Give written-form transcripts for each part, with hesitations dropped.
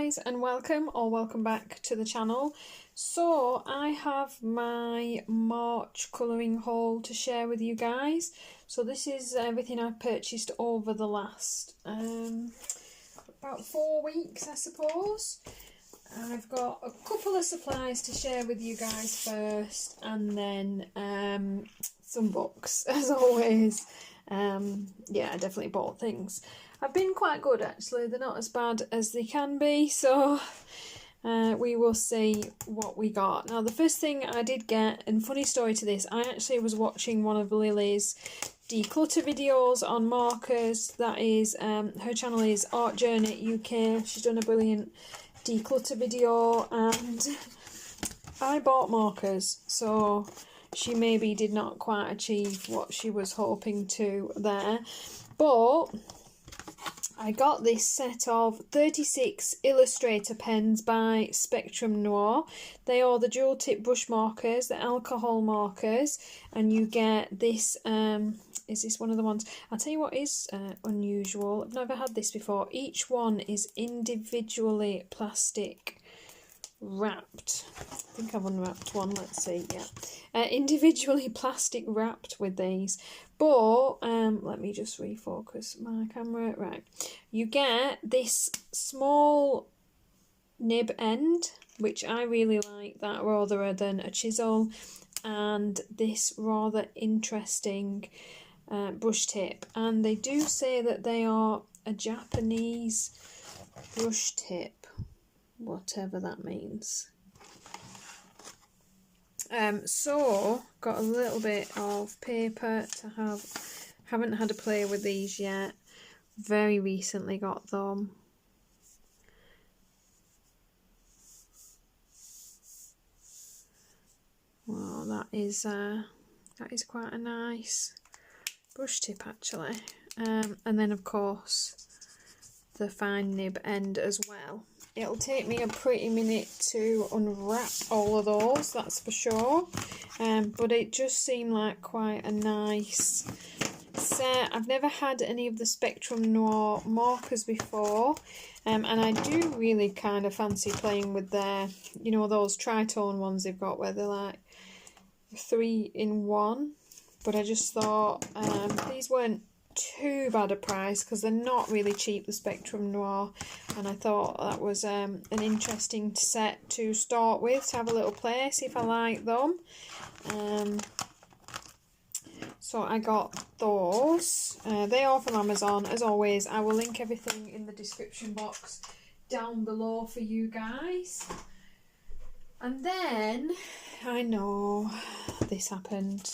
guys, and welcome back to the channel. So I have my March colouring haul to share with you guys. So this is everything I've purchased over the last about 4 weeks, I suppose. I've got a couple of supplies to share with you guys first, and then some books as always. Yeah, I definitely bought things. I've been quite good actually, they're not as bad as they can be, so we will see what we got. Now the first thing I did get, and funny story to this, I actually was watching one of Lily's declutter videos on markers. That is, her channel is Art Journey UK. She's done a brilliant declutter video, and I bought markers, so she maybe did not quite achieve what she was hoping to there, but I got this set of 36 Illustrator pens by Spectrum Noir. They are the dual tip brush markers, the alcohol markers, and you get this, is this one of the ones? I'll tell you what is unusual. I've never had this before. Each one is individually plastic wrapped. I think I've unwrapped one, let's see, yeah. Individually plastic wrapped with these. But, let me just refocus my camera. Right, you get this small nib end, which I really like that rather than a chisel, and this rather interesting brush tip. And they do say that they are a Japanese brush tip, whatever that means. So got a little bit of paper to have. Haven't had a play with these yet. Very recently got them. Wow, that is quite a nice brush tip actually. And then of course the fine nib end as well. It'll take me a pretty minute to unwrap all of those, that's for sure. But it just seemed like quite a nice set. I've never had any of the Spectrum Noir markers before. And I do really kind of fancy playing with their, you know, those tritone ones they've got where they're like 3 in 1. But I just thought these weren't too bad a price because they're not really cheap, the Spectrum Noir, and I thought that was an interesting set to start with, to have a little play, see if I like them. So I got those. They are from Amazon, as always. I will link everything in the description box down below for you guys. And then, I know this happened.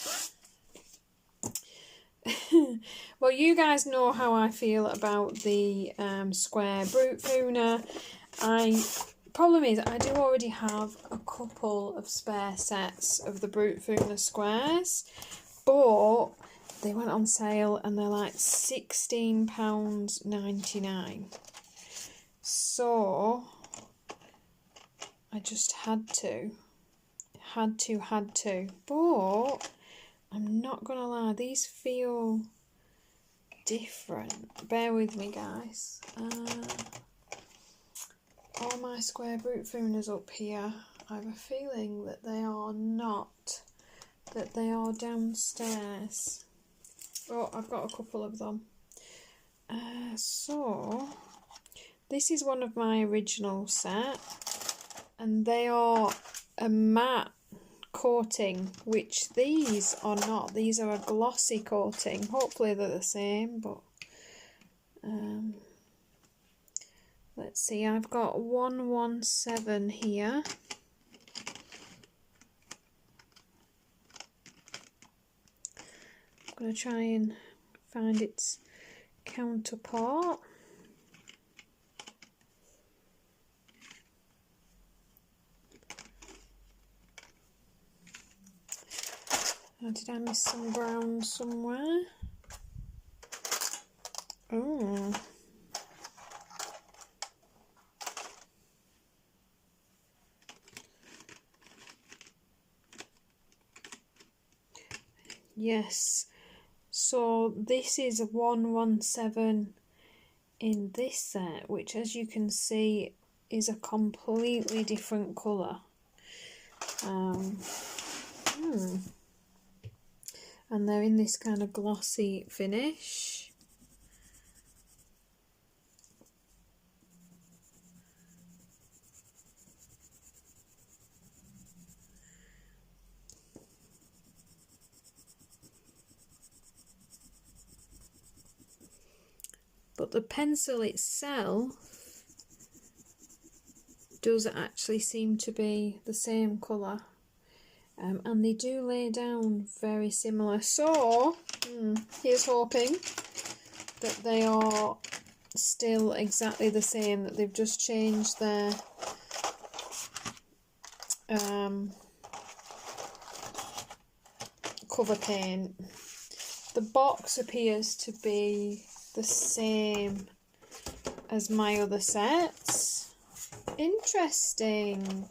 Well, you guys know how I feel about the square Brutfuner. Problem is, I do already have a couple of spare sets of the Brutfuner squares, but they went on sale and they're like £16.99. So I just had to. But I'm not gonna lie, these feel different. Bear with me, guys. All my square Brutfuners up here, I have a feeling that they are not, that they are downstairs. Oh, I've got a couple of them. So, this is one of my original set, and they are a matte coating, which these are not. These are a glossy coating. Hopefully they're the same, but let's see. I've got 117 here. I'm going to try and find its counterpart. Oh, did I miss some brown somewhere? Oh. Yes. So this is a 117 in this set, which as you can see is a completely different colour. And they're in this kind of glossy finish. But the pencil itself does actually seem to be the same colour. And they do lay down very similar. So, here's hoping that they are still exactly the same, that they've just changed their cover paint. The box appears to be the same as my other sets. Interesting.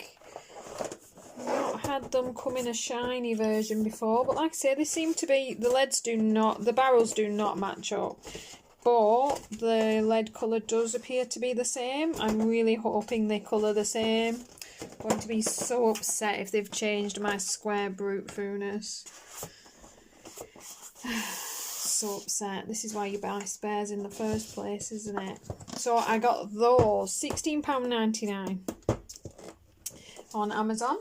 I've not had them come in a shiny version before, but like I say, they seem to be, the barrels do not match up, but the lead colour does appear to be the same. I'm really hoping they colour the same. I'm going to be so upset if they've changed my square Brutfuners. So upset. This is why you buy spares in the first place, isn't it? So I got those £16.99 on Amazon.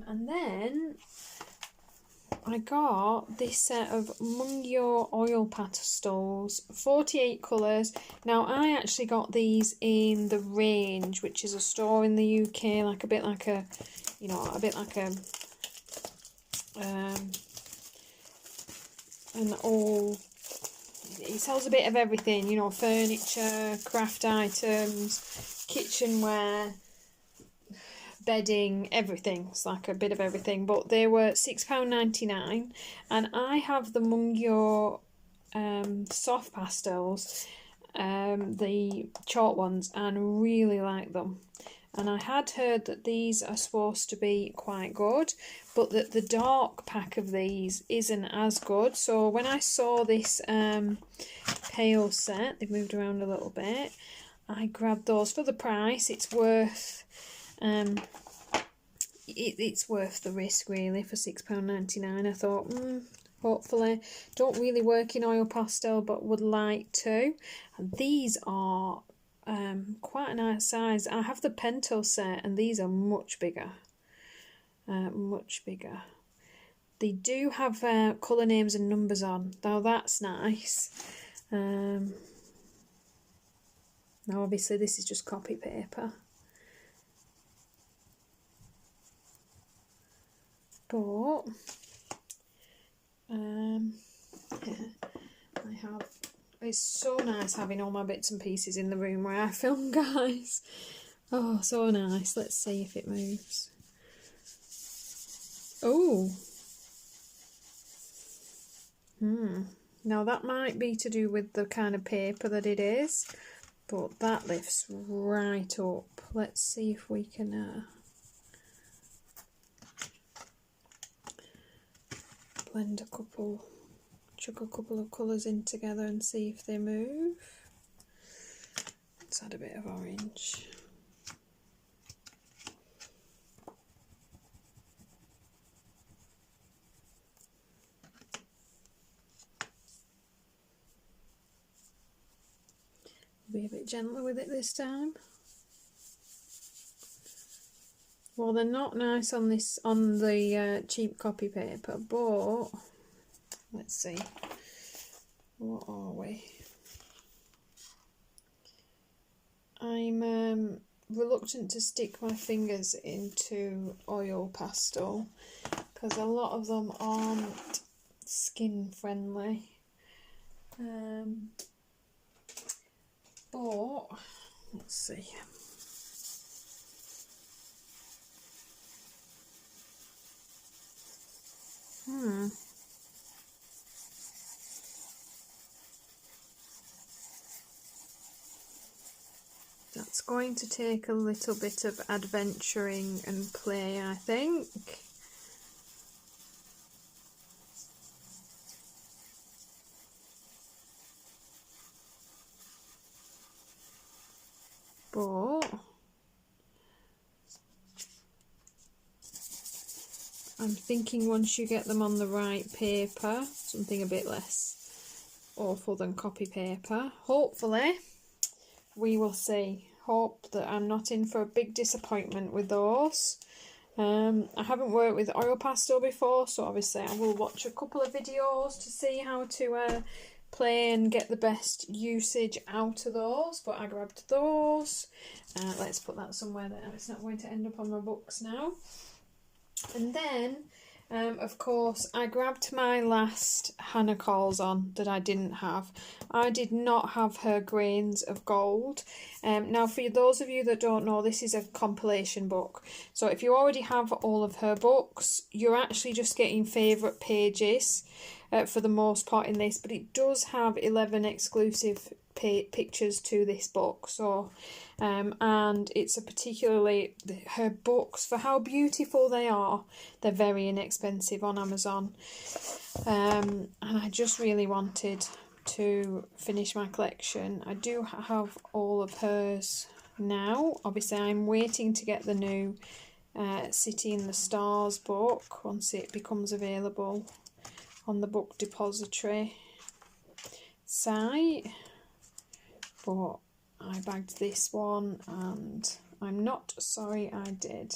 And then I got this set of Mungyo oil pastels, 48 colours. Now I actually got these in the Range, which is a store in the UK, like a bit like a an old, it sells a bit of everything, you know, furniture, craft items, kitchenware, bedding, everything. It's like a bit of everything, but they were £6.99, and I have the Mungyo soft pastels, the chalk ones, and really like them. And I had heard that these are supposed to be quite good, but that the dark pack of these isn't as good. So when I saw this pale set, they've moved around a little bit, I grabbed those for the price. It's worth it's worth the risk really for £6.99. I thought, hopefully, don't really work in oil pastel, but would like to. And these are quite a nice size. I have the Pento set, and these are much bigger. Much bigger. They do have colour names and numbers on, though that's nice. Now obviously this is just copy paper. But I have, it's so nice having all my bits and pieces in the room where I film, guys. Oh, so nice. Let's see if it moves. Oh. Now that might be to do with the kind of paper that it is, but that lifts right up. Let's see if we can blend chuck a couple of colours in together and see if they move. Let's add a bit of orange. Be a bit gentler with it this time. Well, they're not nice on the cheap copy paper, but let's see. What are we? I'm reluctant to stick my fingers into oil pastel because a lot of them aren't skin friendly. But let's see. That's going to take a little bit of adventuring and play, I think. but I'm thinking once you get them on the right paper, something a bit less awful than copy paper, hopefully, we will see. Hope that I'm not in for a big disappointment with those. I haven't worked with oil pastel before, so obviously I will watch a couple of videos to see how to play and get the best usage out of those, but I grabbed those. Let's put that somewhere that it's not going to end up on my books now. And then, of course, I grabbed my last Hanna Karlzon that I didn't have. I did not have her Grains of Gold. Now, for those of you that don't know, this is a compilation book. So if you already have all of her books, you're actually just getting favourite pages for the most part in this. But it does have 11 exclusive pictures to this book. So, and it's a particularly, her books, for how beautiful they are, they're very inexpensive on Amazon. And I just really wanted to finish my collection. I do have all of hers now. Obviously I'm waiting to get the new City in the Stars book once it becomes available on the book depository site, but I bagged this one and I'm not sorry I did.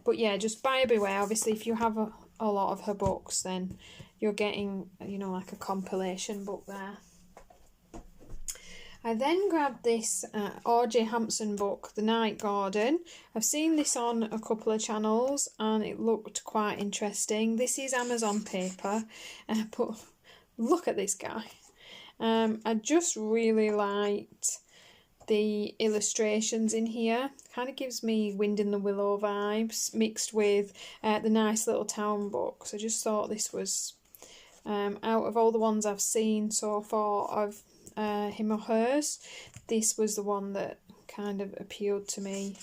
But yeah, just buyer beware. Obviously if you have a lot of her books, then you're getting, you know, like a compilation book there. I then grabbed this J Hampson book, The Night Garden. I've seen this on a couple of channels and it looked quite interesting. This is Amazon paper, but look at this guy. I just really liked the illustrations in here. Kind of gives me Wind in the Willow vibes mixed with the nice little town books. I just thought this was, out of all the ones I've seen so far of him or hers, this was the one that kind of appealed to me.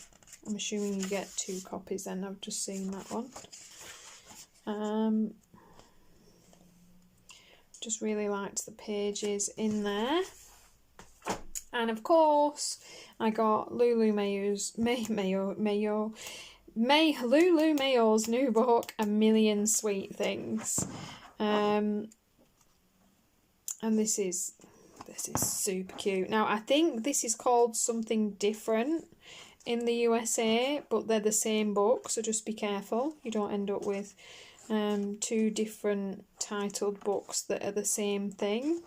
I'm assuming you get 2 copies then. I've just seen that one. Just really liked the pages in there. And of course, I got Lulu Mayo's new book, A Million Sweet Things. And this is super cute. Now, I think this is called something different in the USA, but they're the same book, so just be careful. You don't end up with 2 different titled books that are the same thing.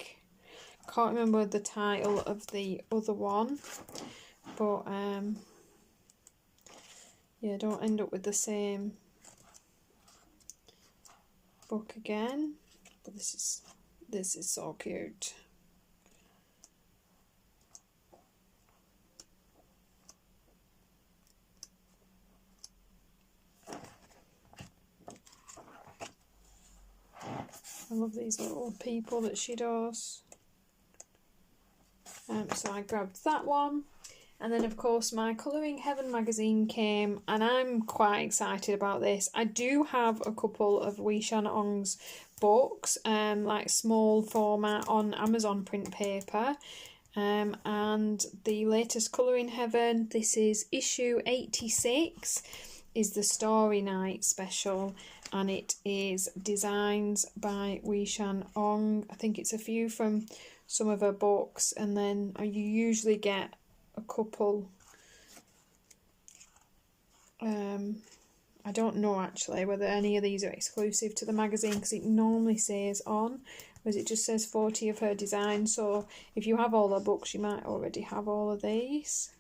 Can't remember the title of the other one, but yeah, don't end up with the same book again. But this is so cute. I love these little people that she does. So I grabbed that one. And then, of course, my Colouring Heaven magazine came, and I'm quite excited about this. I do have a couple of Wee Shan Ong's books, like small format on Amazon print paper. And the latest Colouring Heaven, this is issue 86, is the Starry Night special, and it is designs by Wee Shan Ong. I think it's a few from some of her books, and then you usually get a couple. I don't know actually whether any of these are exclusive to the magazine, because it normally says on, whereas it just says 40 of her designs. So if you have all her books, you might already have all of these.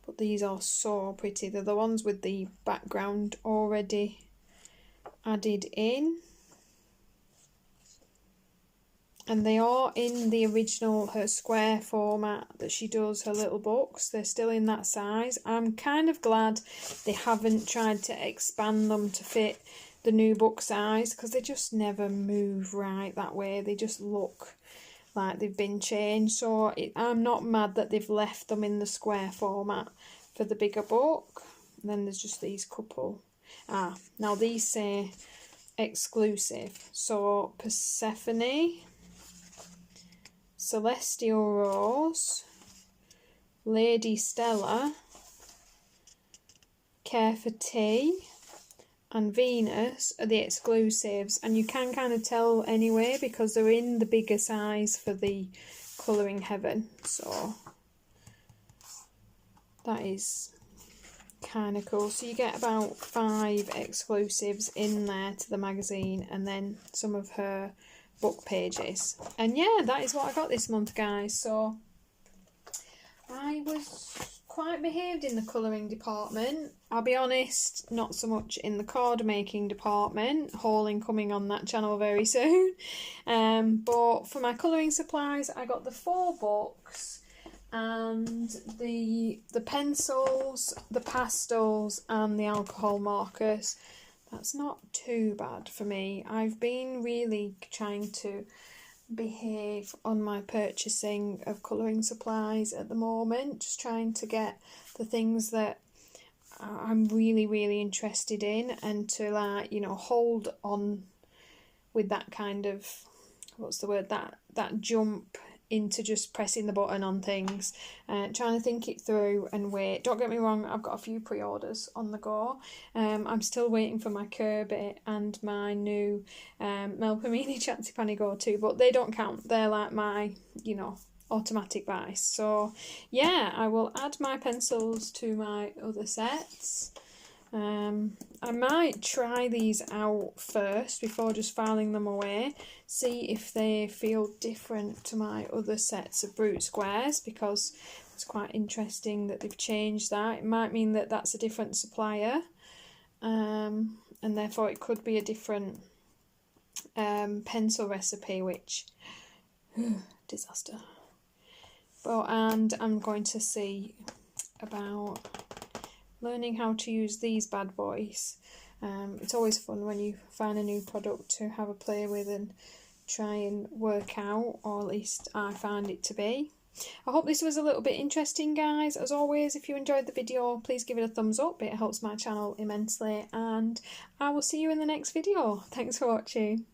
But these are so pretty. They're the ones with the background already added in. And they are in the original, her square format that she does her little books. They're still in that size. I'm kind of glad they haven't tried to expand them to fit the new book size, because they just never move right that way. They just look like they've been changed. So I'm not mad that they've left them in the square format for the bigger book. And then there's just these couple. Now these say exclusive. So Persephone, Celestial Rose, Lady Stella, Care for Tea and Venus are the exclusives, and you can kind of tell anyway because they're in the bigger size for the Colouring Heaven, so that is kind of cool. So you get about 5 exclusives in there to the magazine, and then some of her book pages. And yeah, that is what I got this month, guys. So I was quite behaved in the colouring department. I'll be honest, not so much in the card making department. Hauling coming on that channel very soon. But for my colouring supplies, I got the 4 books and the pencils, the pastels and the alcohol markers. That's not too bad for me. I've been really trying to behave on my purchasing of colouring supplies at the moment, just trying to get the things that I'm really interested in, and to, like, you know, hold on with that kind of, what's the word, that jump into just pressing the button on things, trying to think it through and wait. Don't get me wrong, I've got a few pre-orders on the go. I'm still waiting for my Kirby and my new Melpomene Chatsipani Go 2, but they don't count. They're like my, you know, automatic buys. So yeah, I will add my pencils to my other sets. I might try these out first before just filing them away, see if they feel different to my other sets of Brut squares, because it's quite interesting that they've changed that. It might mean that that's a different supplier, and therefore it could be a different pencil recipe, which disaster. But and I'm going to see about learning how to use these bad boys. It's always fun when you find a new product to have a play with and try and work out, or at least I find it to be. I hope this was a little bit interesting, guys. As always, if you enjoyed the video, please give it a thumbs up. It helps my channel immensely, and I will see you in the next video. Thanks for watching.